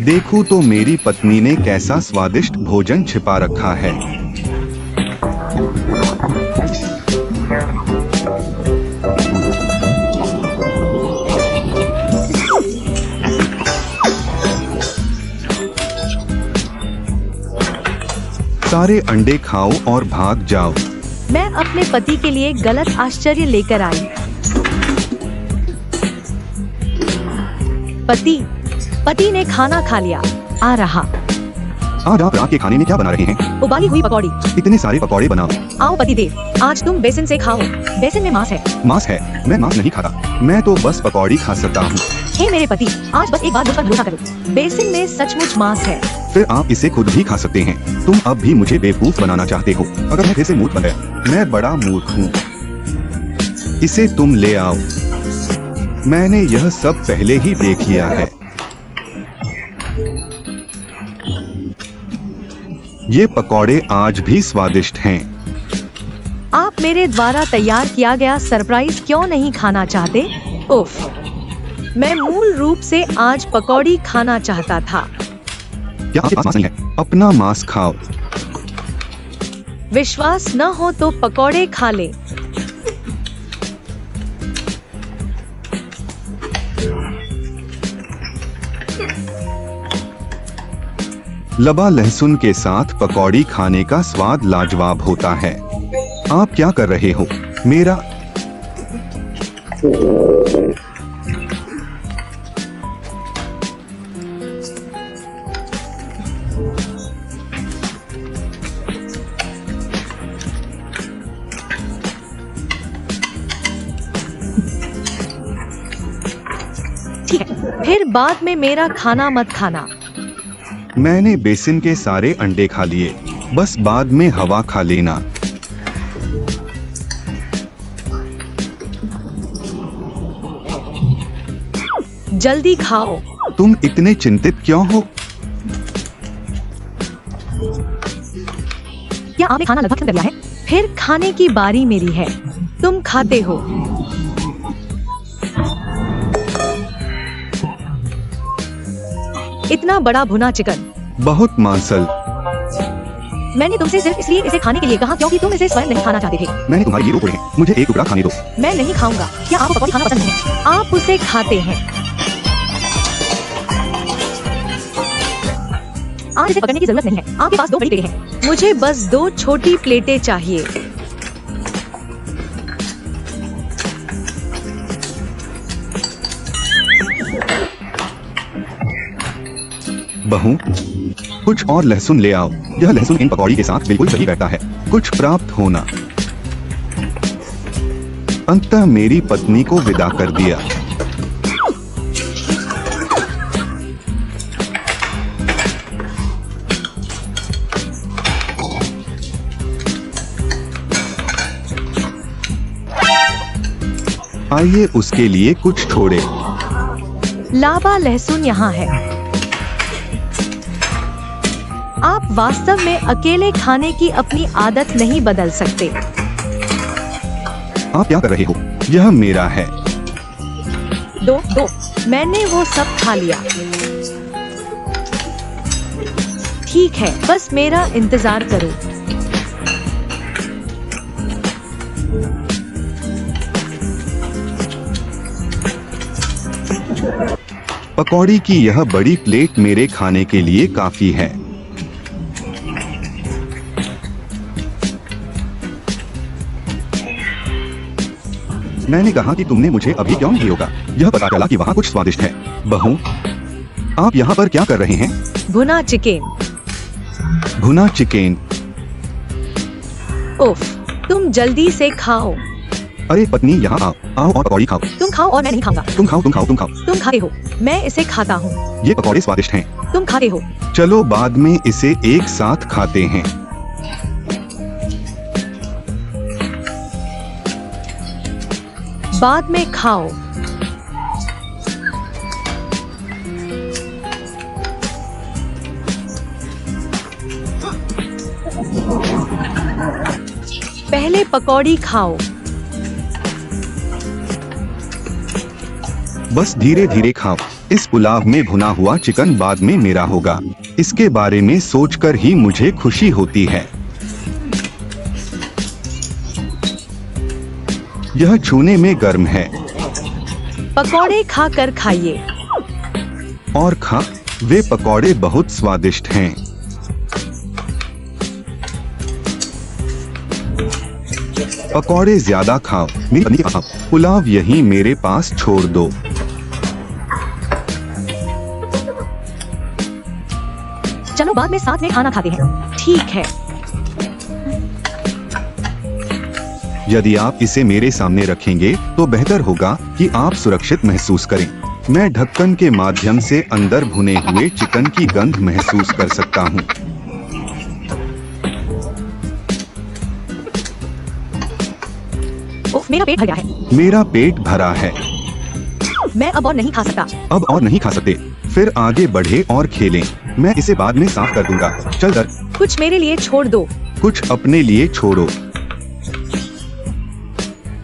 देखो तो मेरी पत्नी ने कैसा स्वादिष्ट भोजन छिपा रखा है। सारे अंडे खाओ और भाग जाओ। मैं अपने पति के लिए गलत आश्चर्य लेकर आई। पति ने खाना खा लिया। आ रहा। आज आप रात के खाने में क्या बना रहे हैं? उबाली हुई पकौड़ी। इतने सारे पकौड़े बनाओ। आओ पतिदेव, आज तुम बेसन से खाओ। बेसन में मांस है। मांस है? मैं मांस नहीं खाता। मैं तो बस पकौड़ी खा सकता हूँ। हे मेरे पति, आज बस एक बार मुझ पर भरोसा करो। बेसन में सचमुच मांस है। फिर आप इसे खुद भी खा सकते हैं। तुम अब भी मुझे बेवकूफ बनाना चाहते हो। अगर मैं फिर से मूर्ख बन गया, मैं बड़ा मूर्ख हूँ। इसे तुम ले आओ। मैंने यह सब पहले ही देख लिया है। ये पकौड़े आज भी स्वादिष्ट हैं। आप मेरे द्वारा तैयार किया गया सरप्राइज क्यों नहीं खाना चाहते? उफ, मैं मूल रूप से आज पकौड़ी खाना चाहता था। क्या आपके पास मांस नहीं है? अपना मांस खाओ। विश्वास न हो तो पकौड़े खा ले। लबा लहसुन के साथ पकौड़ी खाने का स्वाद लाजवाब होता है। आप क्या कर रहे हो? मेरा ठीक है, फिर बाद में मेरा खाना मत खाना। मैंने बेसन के सारे अंडे खा लिए। बस बाद में हवा खा लेना। जल्दी खाओ। तुम इतने चिंतित क्यों हो? क्या आपने खाना लगभग खत्म कर दिया है? फिर खाने की बारी मेरी है। तुम खाते हो। इतना बड़ा भुना चिकन। बहुत मांसल। मैंने तुमसे सिर्फ इसलिए इसे खाने के लिए कहा क्योंकि तुम इसे स्वयं नहीं खाना चाहते थे। मैंने तुम्हारे लिए टुकड़े हैं। मुझे एक टुकड़ा खाने दो। मैं नहीं खाऊंगा। क्या आपको पकौड़ी खाना पसंद है? आप उसे खाते हैं। आज इसे पकड़ने की जरूरत नहीं है। आपके पास 2 बड़ी प्लेटें हैं। मुझे बस 2 छोटी प्लेटें चाहिए। बहू, कुछ और लहसुन ले आओ। यह लहसुन इन पकौड़ी के साथ बिल्कुल सही बैठता है। कुछ प्राप्त होना। अंततः मेरी पत्नी को विदा कर दिया। आइए उसके लिए कुछ छोड़े। लाबा लहसुन यहाँ है। आप वास्तव में अकेले खाने की अपनी आदत नहीं बदल सकते। आप क्या कर रहे हो? यह मेरा है। दो। मैंने वो सब खा लिया। ठीक है, बस मेरा इंतजार करो। पकौड़ी की यह बड़ी प्लेट मेरे खाने के लिए काफी है। मैंने कहा कि तुमने मुझे अभी क्यों नहीं रोका? यह पता चला कि वहाँ कुछ स्वादिष्ट है। बहू, आप यहाँ पर क्या कर रहे हैं? भुना चिकन। भुना चिकन। उफ, तुम जल्दी से खाओ। अरे पत्नी, यहाँ आओ। आओ और पकौड़ी खाओ। तुम खाओ और मैं नहीं खाऊंगा। तुम खाओ, तुम खाओ, तुम खाओ। तुम खाते हो, मैं इसे खाता हूँ। ये पकौड़े स्वादिष्ट हैं। तुम खाते हो। चलो बाद में इसे एक साथ खाते हैं। बाद में खाओ। पहले पकौड़ी खाओ। बस धीरे धीरे खाओ। इस पुलाव में भुना हुआ चिकन बाद में मेरा होगा। इसके बारे में सोचकर ही मुझे खुशी होती है। यह छूने में गर्म है। पकौड़े खाकर खाइए। और खा, वे पकौड़े बहुत स्वादिष्ट हैं। पकौड़े ज्यादा खाओ। पुलाव यहीं मेरे पास छोड़ दो। चलो बाद में साथ में खाना खाते हैं। ठीक है। यदि आप इसे मेरे सामने रखेंगे तो बेहतर होगा कि आप सुरक्षित महसूस करें। मैं ढक्कन के माध्यम से अंदर भुने हुए चिकन की गंध महसूस कर सकता हूँ। ओह, मेरा पेट भर गया है। मेरा पेट भरा है। मैं अब और नहीं खा सकता। अब और नहीं खा सकते। फिर आगे बढ़े और खेलें। मैं इसे बाद में साफ कर दूंगा। चल दर। कुछ मेरे लिए छोड़ दो। कुछ अपने लिए छोड़ो।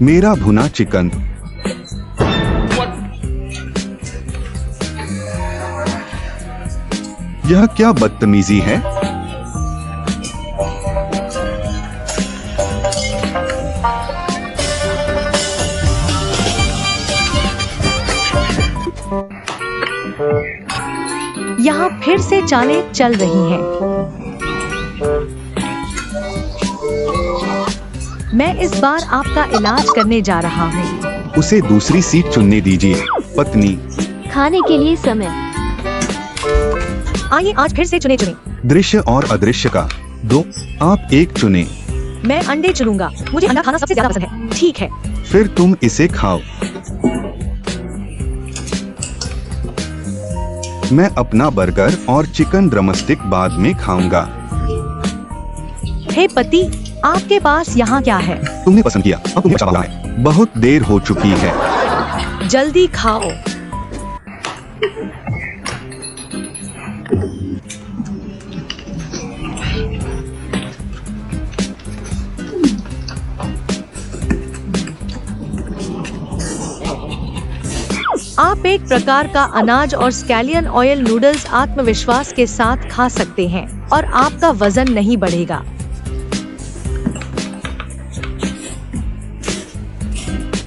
मेरा भुना चिकन। यह क्या बदतमीजी है? यहाँ फिर से चालें चल रही हैं। मैं इस बार आपका इलाज करने जा रहा हूँ। उसे दूसरी सीट चुनने दीजिए। पत्नी। खाने के लिए समय। आइए आज फिर से चुने। दृश्य और अदृश्य का दो। आप एक चुने। मैं अंडे चुनूंगा। मुझे अंडा खाना सबसे ज्यादा पसंद है। ठीक है। फिर तुम इसे खाओ। मैं अपना बर्गर और चिकन ड्रमस्टिक बाद में खाऊंगा। हे पति, आपके पास यहाँ क्या है? तुमने पसंद किया, अब तुम्हें अच्छा लग रहा है। बहुत देर हो चुकी है। जल्दी खाओ। आप एक प्रकार का अनाज और स्कैलियन ऑयल नूडल्स आत्मविश्वास के साथ खा सकते हैं और आपका वजन नहीं बढ़ेगा।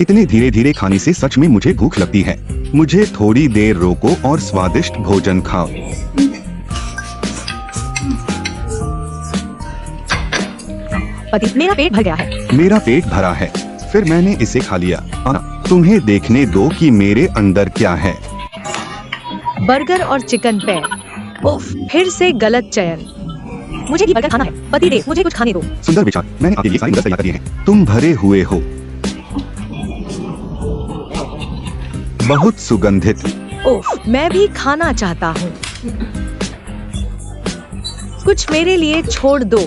इतने धीरे धीरे खाने से सच में मुझे भूख लगती है। मुझे थोड़ी देर रोको और स्वादिष्ट भोजन खाओ। पति, मेरा पेट भर गया है। मेरा पेट भरा है। फिर मैंने इसे खा लिया। तुम्हें देखने दो कि मेरे अंदर क्या है। बर्गर और चिकन पैर। उफ, फिर से गलत चयन। मुझे भी बर्गर खाना है। पति देव, मुझे कुछ खाने दो। सुंदर विचार। मैंने आपके लिए सारी मदद तैयार कर दी है। तुम भरे हुए हो। बहुत सुगंधित। उफ, मैं भी खाना चाहता हूँ। कुछ मेरे लिए छोड़ दो।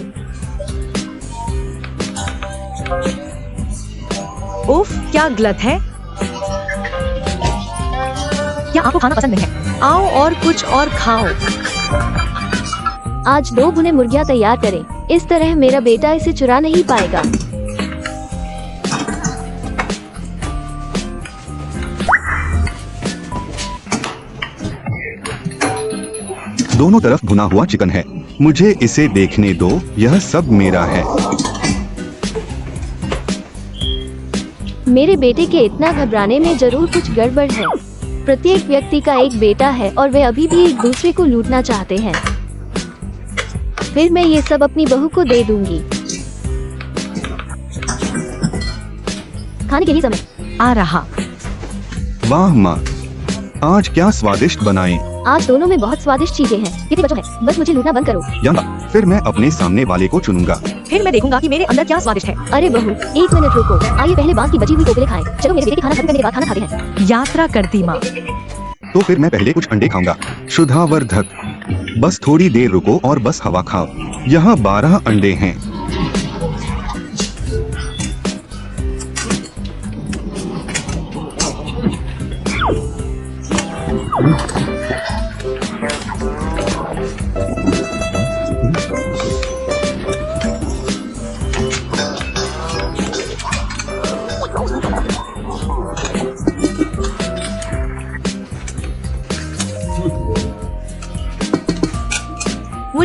उफ, क्या गलत है? क्या आपको खाना पसंद नहीं है? आओ और कुछ और खाओ। आज 2 भुने मुर्गियां तैयार करें। इस तरह मेरा बेटा इसे चुरा नहीं पाएगा। दोनों तरफ भुना हुआ चिकन है। मुझे इसे देखने दो। यह सब मेरा है। मेरे बेटे के इतना घबराने में जरूर कुछ गड़बड़ है। प्रत्येक व्यक्ति का एक बेटा है और वे अभी भी एक दूसरे को लूटना चाहते हैं। फिर मैं ये सब अपनी बहू को दे दूंगी। खाने के लिए समय आ रहा। वाह माँ, आज क्या स्वादिष्ट बनाएं। आज दोनों में बहुत स्वादिष्ट चीजें हैं। कितनी बचो है, बस मुझे लूटना बंद करो। यहाँ, फिर मैं अपने सामने वाले को चुनूंगा। फिर मैं देखूंगा कि मेरे अंदर क्या स्वादिष्ट है। अरे बहू, 1 मिनट रुको। आइए पहले बांस की बची हुई कोपले खाएं। चलो मेरे बेटे खाना खत्म करने के बाद खाना खाते हैं। यात्रा करती माँ। तो फिर मैं पहले कुछ अंडे खाऊंगा। शुद्धावर्धक। बस थोड़ी देर रुको और बस हवा खाओ। यहाँ 12 अंडे हैं।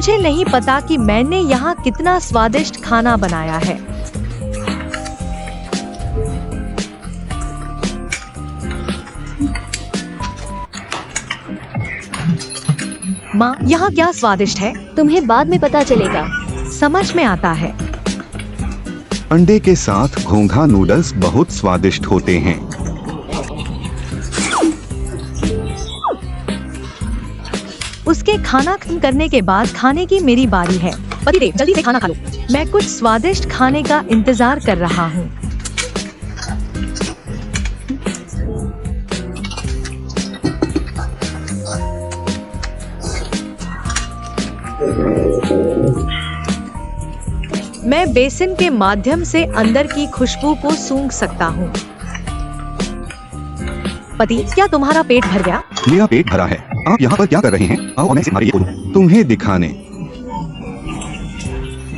मुझे नहीं पता कि मैंने यहाँ कितना स्वादिष्ट खाना बनाया है। माँ, यहाँ क्या स्वादिष्ट है? तुम्हें बाद में पता चलेगा। समझ में आता है। अंडे के साथ घोंघा नूडल्स बहुत स्वादिष्ट होते हैं। उसके खाना खत्म करने के बाद खाने की मेरी बारी है। पतिदेव, जल्दी से खाना खा लो। मैं कुछ स्वादिष्ट खाने का इंतजार कर रहा हूँ। मैं बेसिन के माध्यम से अंदर की खुशबू को सूंघ सकता हूँ। पति, क्या तुम्हारा पेट भर गया? मेरा पेट भरा है। आप यहाँ पर क्या कर रहे हैं? आओ मैं तुम्हारे लिए तुम्हें दिखाने।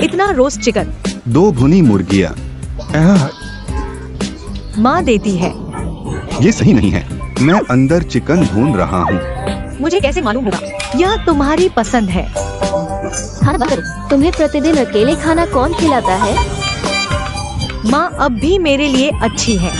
इतना रोस्ट चिकन। 2 भुनी मुर्गियाँ। माँ देती है। ये सही नहीं है। मैं अंदर चिकन भून रहा हूँ। मुझे कैसे मालूम होगा? यह तुम्हारी पसंद है। खाना बंद करो। तुम्हें प्रतिदिन अकेले खाना कौन खिलाता है? माँ अब भी मेरे लिए अच्छी है।